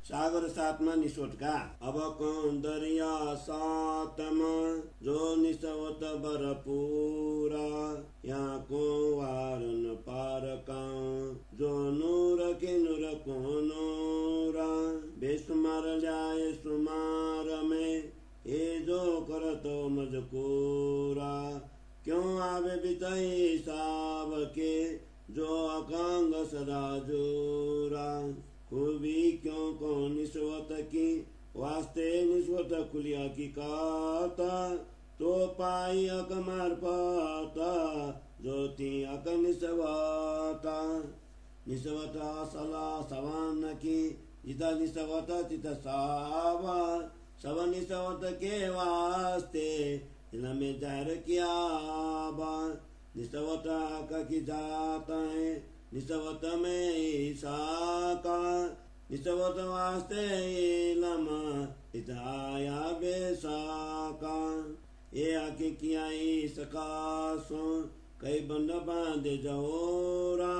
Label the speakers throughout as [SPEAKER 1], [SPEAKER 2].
[SPEAKER 1] सागर साथमा निसोटका अब कौन दरिया सातमा जो निसवत बरपूरा यहाँ को वारन पार जो नूर के नूर को नूरा बेसुमार जाए सुमार में ये जो करतो मजकूरा क्यों आवे बिताई साब के जो अकांग सदा जोरा खूबी क्यों को निस्वत की वास्ते निस्वत खुलिया की काता तो पाई अकमार पाता ज्योति अक निस्वता निस्वता सला सवान की जिता निस्वता चित सावा सब निस्वत के वास्ते में जाहिर किया बा निस्वता की जाता है निस्वत में ईसा का निस्वत वास्ते लमा इताया बेसाका ये आके किया इसका सो कई बंद बांधे जोरा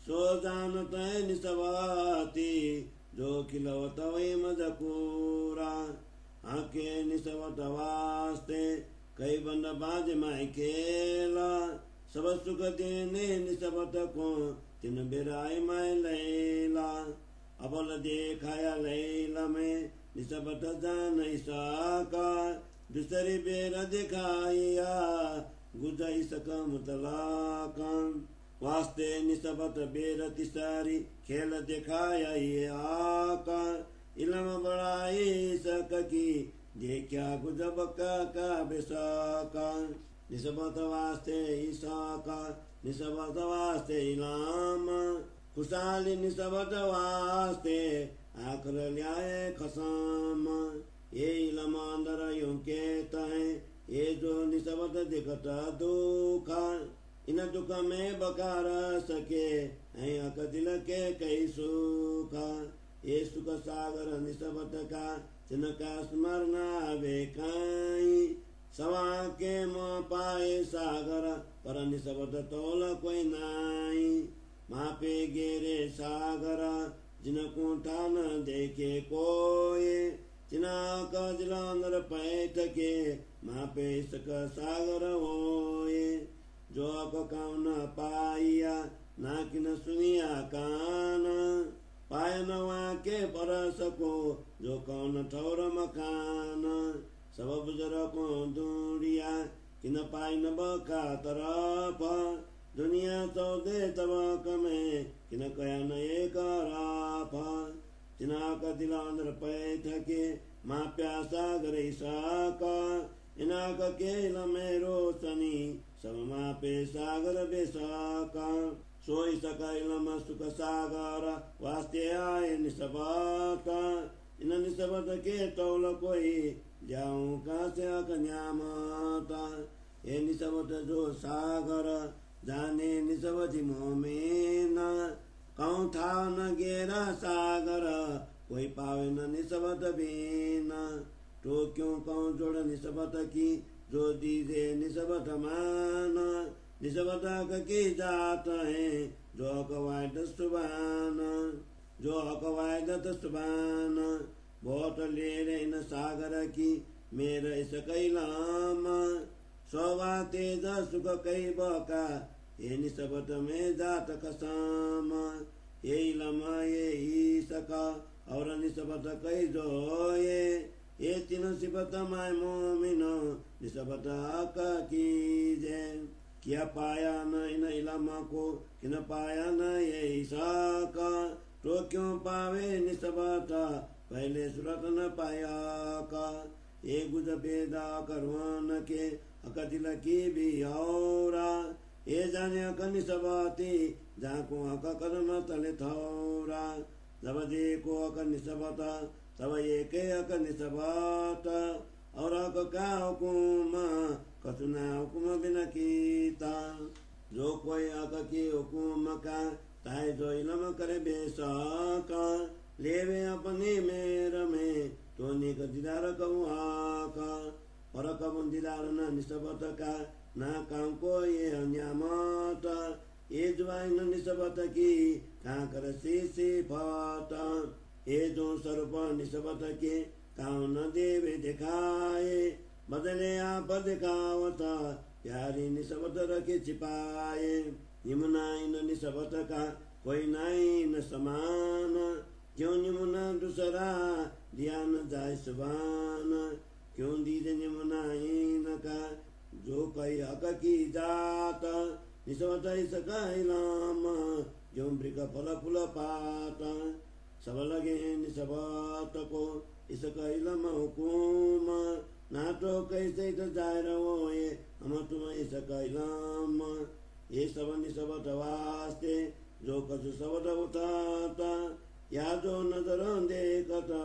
[SPEAKER 1] सो जानत है निस्वती जो खिलवत वही मजकूरा आके निस्वत वास्ते कई बंद बाज मायकेला सब सुख देने निस्बत को तिन बिराई माय लैला अबल देखाया लैला में निस्बत जान साका दूसरी बेर दिखाया गुजाई सका मुतलाका वास्ते निस्बत बेर तिसारी खेल दिखाया ये आका इलम बढ़ाई सक की देखा गुजब का बेसाका निस्बत वास्ते ईसाका निस्बत वास्ते इलाम खुशाली निस्बत वास्ते आखर ल्याए खसाम ये इलम अंदर यूं कहता है ये जो निस्बत दिखता दुखा इन दुख में बकार सके अक दिल के कई सुखा ये सुख सागर निस्बत का जिनका स्मरना बेकाई सवा के मोह पाए सागर पर निस्बत तोल कोई नाई मापे गेरे सागर जिनको ठान देखे कोई जिना का जिला अंदर पैठ के मापे सक सागर होए जो को काम न पाइया ना कि न सुनिया कान पाय न के परस को जो कौन ठौर मकान सब बुजुर्ग को दूरिया कि न पाई न बका तरफ दुनिया तो दे तबक में कि न कया न एक राफ जिना का दिला अंदर पैठ के माँ प्यासा गरे साका इना का केल में रोशनी सब माँ पे सागर बेसाका सोई सका इलम सुख सागर वास्ते आए निस्बता इन निस्बत के तौल कोई जाऊं का से कन्यामाता ये निस्बत जो सागर जाने निस्बती मोमेन कौन था न गेरा सागर कोई पावे न निस्बत बिना तो क्यों कौन जोड़ निस्बत की जो दीजे निस्बत मान निस्बत की जात है जो अकवाय दस्तुबान जो अकवाय दस्तुबान बहुत ले रहे न सागर की मेरा इस कैलाम सोवा तेज सुख कई बका ये निस्बत में जात कसाम ये लमा ये ही सका और निस्बत कई जो ये तीनों सिबत माय मोमिनो निस्बत का कीजे क्या पाया न इन इलामा को कि न पाया न ये साका तो क्यों पावे निस्बता पहले सूरत न पाया का ये गुज बेदा करवान के अकदिल की भी औरा ये जाने अक निस्बती जाको अक कदम तले थौरा जब देखो अक निस्बता तब ये के अक निस्बता और अक का हुकुम कसुना हुकुम बिना कीता जो कोई अक की हुकुम का ताए जो इलम करे बेसाका लेवे अपने मेर में तो निक दीदार कबुआ का और कबुन दीदार न निस्बत का ना काम को ये अन्यामत ये ज्वाइन निस्बत की कांकर सी फाता ये जो स्वरूप निस्बत के काउ न देवे दिखाए, बदले आप दिखावता प्यारी निस्बत रखे छिपाए। यमुना इन निस्बत का कोई नहीं न समान, क्यों यमुना दूसरा दिया न जाए सुबान। क्यों दीजे यमुना इन का जो कई हक की जात, निस्बत इसका इलाम जो मृग फल फूल पात। सब लगे निस्बत को इसका इलम हुकुम, ना तो कैसे तो जाए रहो ये हम तुम इसका इलाम। ये सब निस्बत वास्ते जो कछु शब्द उठाता, या जो नजर देखता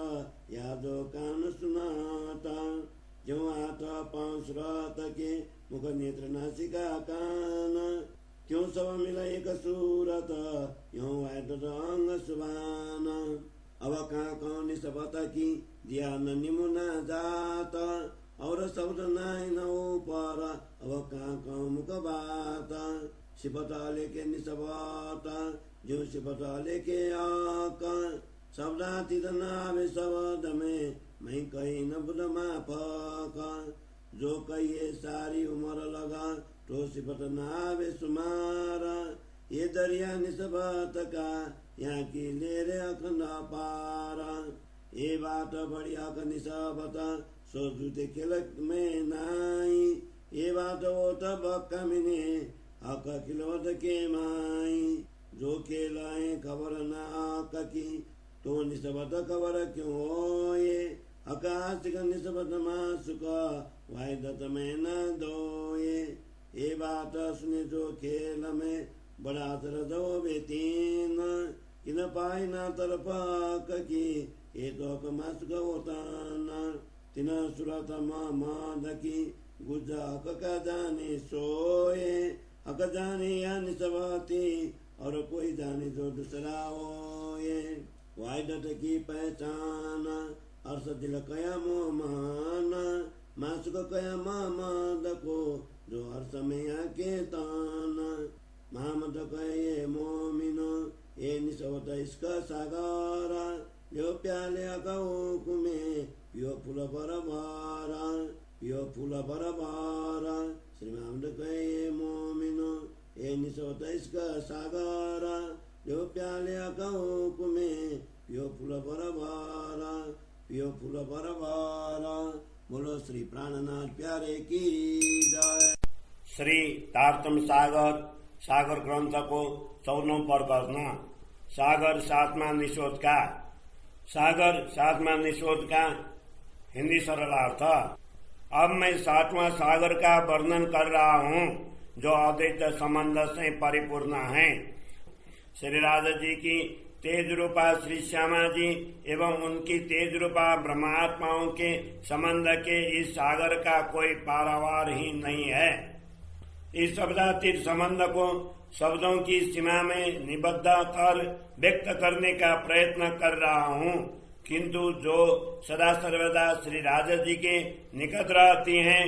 [SPEAKER 1] या जो कान सुनाता। जो हाथ पांव श्रोत के मुख नेत्र नासिका कान, क्यों सब मिला एक सूरत यों वाद अंग सुबान। अब कहाँ कौन निस्बत की दिया न निमुना जात, और शब्द नाय न ऊपर अब कहाँ कौन मुख बात। सिफत लेके निस्बत जो सिफत लेके आका, शब्दातीत नावे शब्द में मैं कहीं न बुध माफका। जो कहिए सारी उम्र लगा तो सिफत नावे सुमारा। ये दरिया निस्बत का यहाँ की ले रे अखंड पारा। ये बात बड़ी अक निस्बत सो जूते खिलक में नाई, ये बात वो तब कमिने अक किलोद के माई। जो खेलाए खबर ना की तो निस्बत खबर क्यों होए, आकाश का निस्बत मासुक वायदत में न दोए। ये बात सुने जो खेल में बड़ा तर दो बेतीन, किन पाई ना तरफ की ये तो कमासुक होता न। तिन सुरत माद की गुजा का जाने सोए, अक जाने या निस्बती और कोई जाने जो दूसरा होए। वायदत की पहचान अर्थ दिल कया मोहमान, मासुक कया मामद को जो अर्थ में आके तान। मामद कहे मोमिनो ये निस्बत इसका सागारा, जो प्याले अकाओ में यो फूल बरबारा, यो फूल बरबारा। श्री मामद कहे मोमिनो ये निस्बत इसका सागारा, जो प्याले अकाओ में यो फूल बरबारा, यो फूल बरबारा। बोलो श्री प्राणनाथ प्यारे की जय।
[SPEAKER 2] श्री तारतम सागर सागर ग्रंथ को 14 पर करना। सागर सातवां निषोध का, सागर सातवां निषोध का हिंदी सरलार्थ। अब मैं सातवां सागर का वर्णन कर रहा हूँ जो अद्वैत संबंध से परिपूर्ण है। श्री राधा जी की तेज रूपा श्री श्यामा जी एवं उनकी तेज रूपा ब्रह्मात्माओं के संबंध के इस सागर का कोई पारावार ही नहीं है। इस शब्दातीत संबंध को शब्दों की सीमा में निबद्ध कर व्यक्त करने का प्रयत्न कर रहा हूँ, किंतु जो सदा सर्वदा श्री राजा जी के निकट रहती हैं,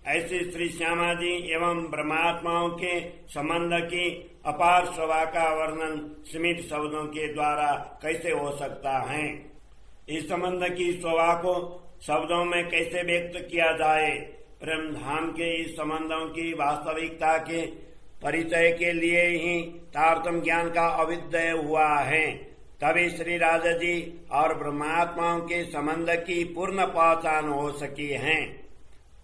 [SPEAKER 2] ऐसे श्री श्यामा जी एवं ब्रह्मात्माओं के संबंध की अपार शोभा का वर्णन सीमित शब्दों के द्वारा कैसे हो सकता है। इस संबंध की शोभा को शब्दों में कैसे व्यक्त किया जाए। प्रेम धाम के इस संबंधों की वास्तविकता के परिचय के लिए ही तारतम ज्ञान का अभ्युदय हुआ है। तभी श्री राजा जी और ब्रह्मात्माओं के संबंध की पूर्ण पहचान हो सकी है।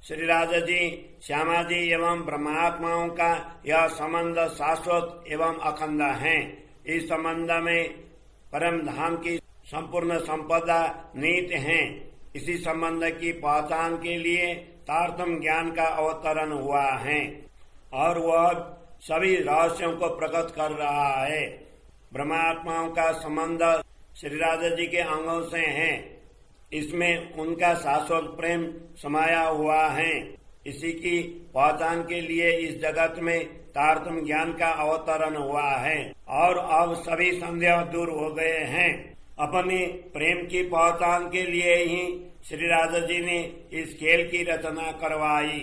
[SPEAKER 2] श्री राजा जी श्यामा जी एवं ब्रह्मात्माओं का यह संबंध शाश्वत एवं अखंड है। इस संबंध में परम धाम की संपूर्ण संपदा निहित है। इसी संबंध की पहचान के लिए तारतम ज्ञान का अवतरण हुआ है और वह सभी रहस्यों को प्रकट कर रहा है। ब्रह्मात्माओं का संबंध श्री राजा जी के अंगों से है। इसमें उनका शाश्वत प्रेम समाया हुआ है। इसी की पहचान के लिए इस जगत में तारतम ज्ञान का अवतरण हुआ है और अब सभी संदेह दूर हो गए हैं। अपने प्रेम की पहचान के लिए ही श्री राजा जी ने इस खेल की रचना करवाई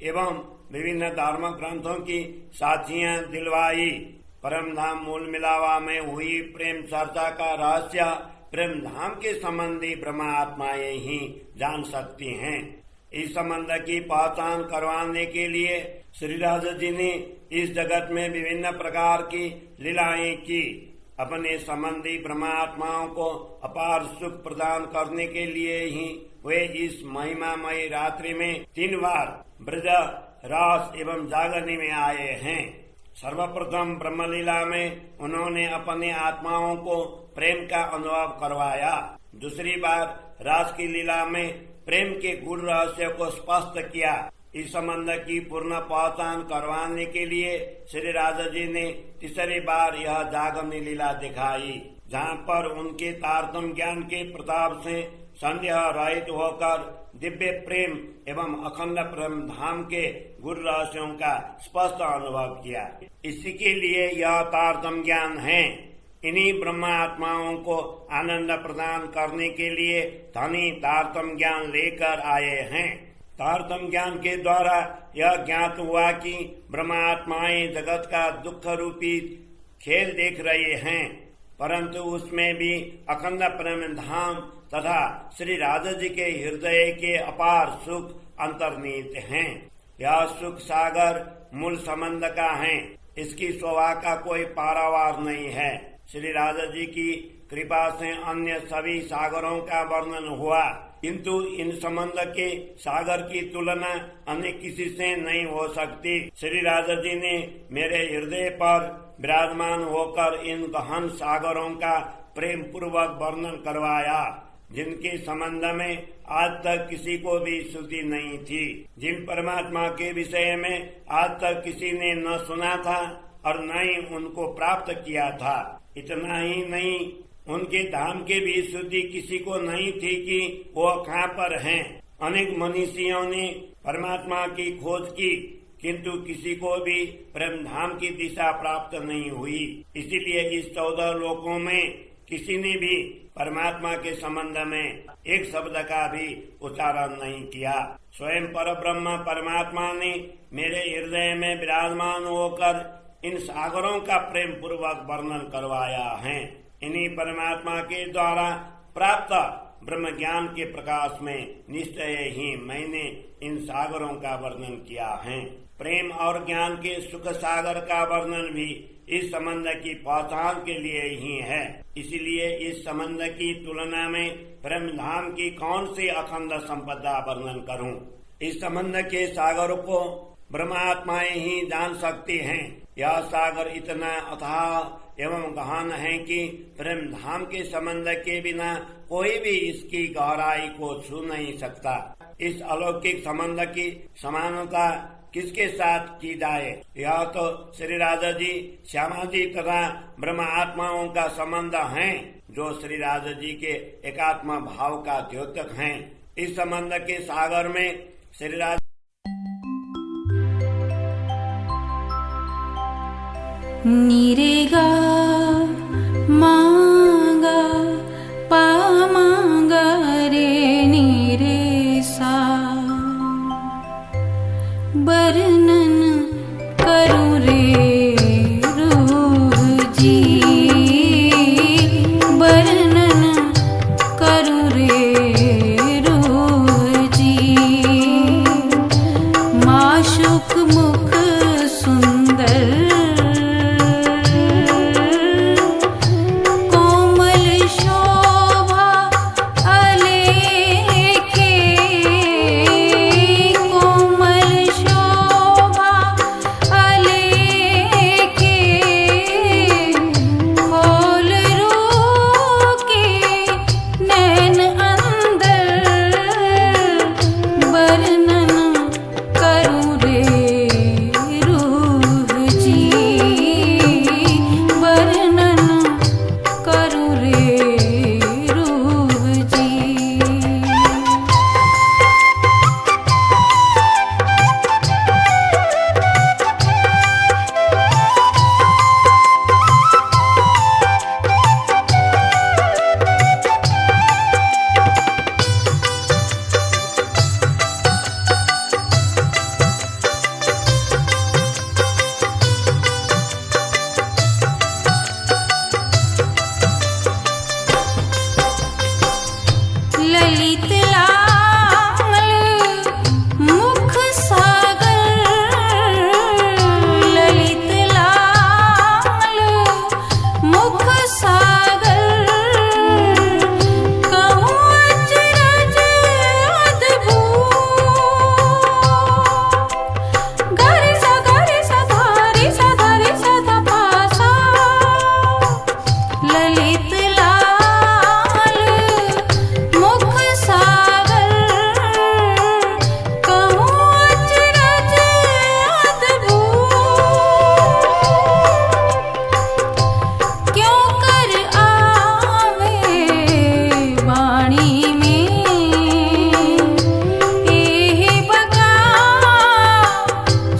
[SPEAKER 2] एवं विभिन्न धर्म ग्रंथों की साक्षियां दिलवाई। परम धाम मूल मिलावा में हुई प्रेम चर्चा का रहस्य प्रेम धाम के संबंधी ब्रह्मात्माएं ही जान सकती हैं। इस संबंध की पहचान करवाने के लिए श्री राजा जी ने इस जगत में विभिन्न प्रकार की लीलाएं की। अपने संबंधी ब्रह्मात्माओं को अपार सुख प्रदान करने के लिए ही वे इस महिमामयी रात्रि में 3 बार ब्रज, रास एवं जागरणी में आए हैं। सर्वप्रथम ब्रह्मलीला में उन्होंने अपने आत्माओं को प्रेम का अनुभव करवाया। दूसरी बार रास की लीला में प्रेम के गूढ़ रहस्य को स्पष्ट किया। इस संबंध की पूर्ण पहचान करवाने के लिए श्री राजा जी ने तीसरी बार यह जागरणी लीला दिखाई, जहाँ पर उनके तारतम्य ज्ञान के प्रताप से संदेह रहित होकर दिव्य प्रेम एवं अखंड प्रेम धाम के गूढ़ रहस्यों का स्पष्ट अनुभव किया। इसी के लिए यह तारतम्य ज्ञान है। इन्हीं ब्रह्मात्माओं को आनंद प्रदान करने के लिए धनी तारतम्य ज्ञान लेकर आए हैं। तारतम्य ज्ञान के द्वारा यह ज्ञात हुआ कि ब्रह्मात्माएं जगत का दुख रूपी खेल देख रहे हैं, परंतु उसमें भी अखंड प्रेम धाम तथा श्री राजा जी के हृदय के अपार सुख अंतर्निहित हैं। यह सुख सागर मूल संबंध का है। इसकी शोभा का कोई पारावार नहीं है। श्री राजा जी की कृपा से अन्य सभी सागरों का वर्णन हुआ, किंतु इन संबंध के सागर की तुलना अन्य किसी से नहीं हो सकती। श्री राजा जी ने मेरे हृदय पर विराजमान होकर इन गहन सागरों का प्रेम पूर्वक वर्णन करवाया, जिनके संबंध में आज तक किसी को भी श्रुति नहीं थी, जिन परमात्मा के विषय में आज तक किसी ने न सुना था और न ही उनको प्राप्त किया था। इतना ही नहीं, उनके धाम के भी श्रुति किसी को नहीं थी कि वो कहाँ पर हैं। अनेक मनीषियों ने परमात्मा की खोज की, किंतु किसी को भी प्रेम धाम की दिशा प्राप्त नहीं हुई। इसीलिए इस 14 लोकों में किसी ने भी परमात्मा के संबंध में एक शब्द का भी उच्चारण नहीं किया। स्वयं परब्रह्म परमात्मा ने मेरे हृदय में विराजमान होकर इन सागरों का प्रेम पूर्वक वर्णन करवाया है। इन्हीं परमात्मा के द्वारा प्राप्त ब्रह्म ज्ञान के प्रकाश में निश्चय ही मैंने इन सागरों का वर्णन किया है। प्रेम और ज्ञान के सुख सागर का वर्णन भी इस संबंध की पहचान के लिए ही है। इसलिए इस संबंध की तुलना में प्रेम धाम की कौन सी अखंड संपदा वर्णन करूं। इस संबंध के सागर को ब्रह्मात्माएं ही जान सकती हैं। यह सागर इतना अथाह एवं गहन है कि प्रेम धाम के संबंध के बिना कोई भी इसकी गहराई को छू नहीं सकता। इस अलौकिक संबंध की समानता किसके साथ की जाए? यह तो श्री राजा जी, श्यामा जी तथा ब्रह्म आत्माओं का संबंध है, जो श्री राजा जी के एकात्म भाव का द्योतक हैं। इस संबंध के सागर में श्री राजा
[SPEAKER 3] निरेगा मांगा पा मांगा रे निरे सा वर्णन करूं रे रूह जी, वर्णन करूं रे रूह जी। माशुक मुख सुंदर अंदर ललित लाल मुख सागर, ललित लाल मुख सागर, कहूँ अचरज अद्भुत। गरि सा धारि सा धारि सा धा पा सा, ललित लाल मुख सागर, कहूँ अचरज अद्भुत। क्यों कर आवे वाणी में एह बका,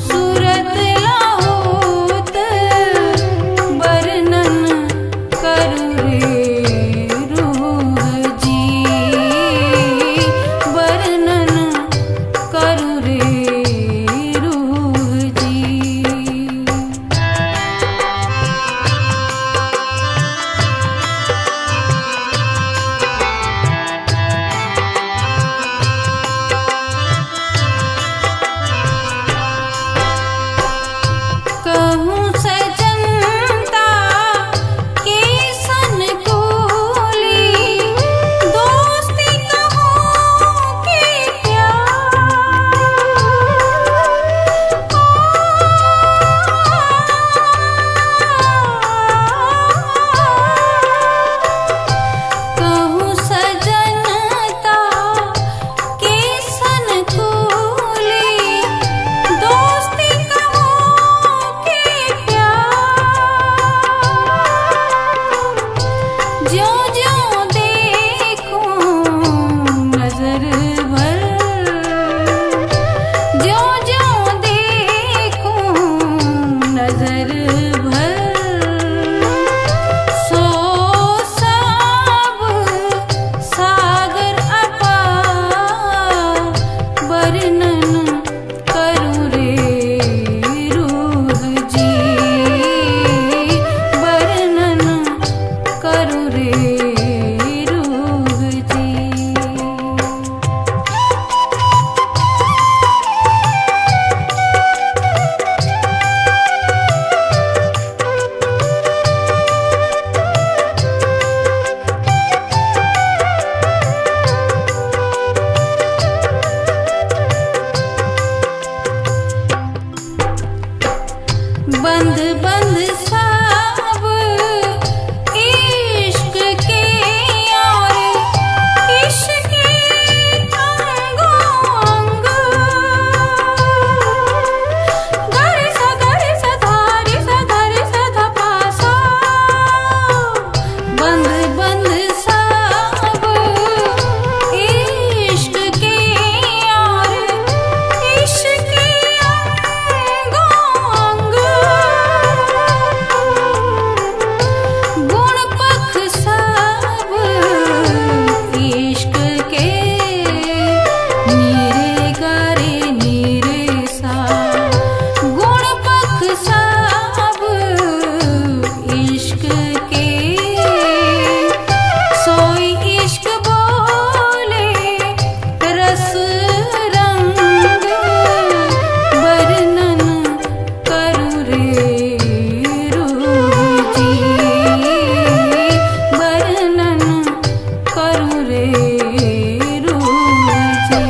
[SPEAKER 3] सूरत लाहुत वर्णन करु रे रूह जी, वर्णन करु रे रूह जी। कहूँ सजनता के सनकोली, दोस्ती कहूँ के कहूँ सजनता के सनकोली, दोस्ती कहूँ के ज्यों ज्यों देखूं नजर भर, ज्यों ज्यों देखूं नजर भर, सो सब सागर अपार, वर्णन करु रे रूह जी, वर्णन करु रे रूह जी। बंद बंद सब इश्क के और इश्क के अंगों अंग, गरि सा धारि सा धा पा सा, बंद बंद सब इश्क के और इश्क के अंगों अंग, गुण पख सब इश्क के, नीरे गारे नीरे सा, गुण पख सब इश्क के, सोई इश्क बोले रस रंग, वर्णन करु रे रूह जी, वर्णन करु रे रूह जी।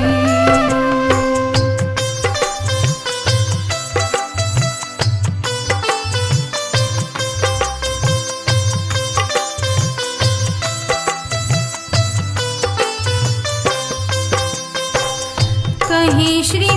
[SPEAKER 3] कहीं श्री